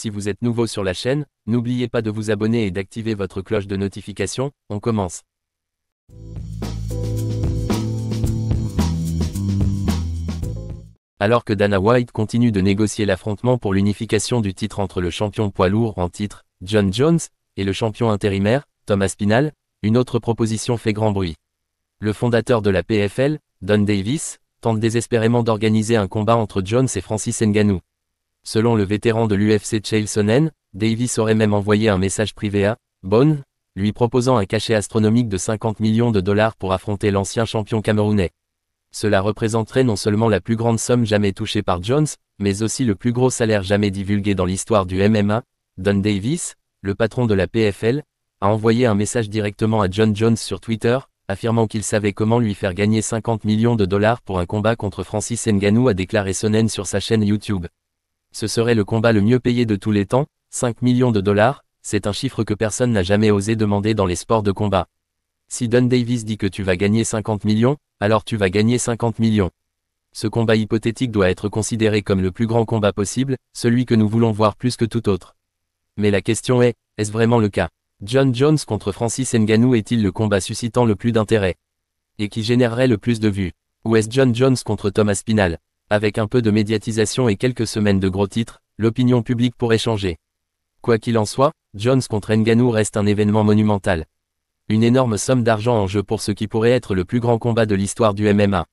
Si vous êtes nouveau sur la chaîne, n'oubliez pas de vous abonner et d'activer votre cloche de notification. On commence. Alors que Dana White continue de négocier l'affrontement pour l'unification du titre entre le champion poids lourd en titre, Jon Jones, et le champion intérimaire, Tom Aspinall, une autre proposition fait grand bruit. Le fondateur de la PFL, Don Davis, tente désespérément d'organiser un combat entre Jones et Francis Ngannou. Selon le vétéran de l'UFC Chael Sonnen, Davis aurait même envoyé un message privé à Bones, lui proposant un cachet astronomique de 50 millions de dollars pour affronter l'ancien champion camerounais. Cela représenterait non seulement la plus grande somme jamais touchée par Jones, mais aussi le plus gros salaire jamais divulgué dans l'histoire du MMA. Don Davis, le patron de la PFL, a envoyé un message directement à Jon Jones sur Twitter, affirmant qu'il savait comment lui faire gagner 50 millions de dollars pour un combat contre Francis Ngannou, a déclaré Sonnen sur sa chaîne YouTube. Ce serait le combat le mieux payé de tous les temps, 5 millions de dollars, c'est un chiffre que personne n'a jamais osé demander dans les sports de combat. Si Don Davis dit que tu vas gagner 50 millions, alors tu vas gagner 50 millions. Ce combat hypothétique doit être considéré comme le plus grand combat possible, celui que nous voulons voir plus que tout autre. Mais la question est, est-ce vraiment le cas? Jon Jones contre Francis Ngannou est-il le combat suscitant le plus d'intérêt? Et qui générerait le plus de vues? Ou est-ce Jon Jones contre Tom Aspinall? Avec un peu de médiatisation et quelques semaines de gros titres, l'opinion publique pourrait changer. Quoi qu'il en soit, Jones contre Ngannou reste un événement monumental. Une énorme somme d'argent en jeu pour ce qui pourrait être le plus grand combat de l'histoire du MMA.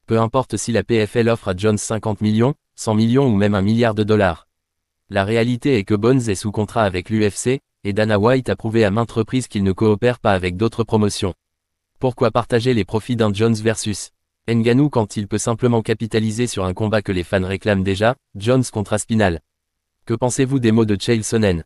Peu importe si la PFL offre à Jones 50 millions, 100 millions ou même 1 milliard de dollars. La réalité est que Bones est sous contrat avec l'UFC, et Dana White a prouvé à maintes reprises qu'il ne coopère pas avec d'autres promotions. Pourquoi partager les profits d'un Jones versus Ngannou quand il peut simplement capitaliser sur un combat que les fans réclament déjà, Jones contre Aspinall? Que pensez-vous des mots de Chael Sonnen?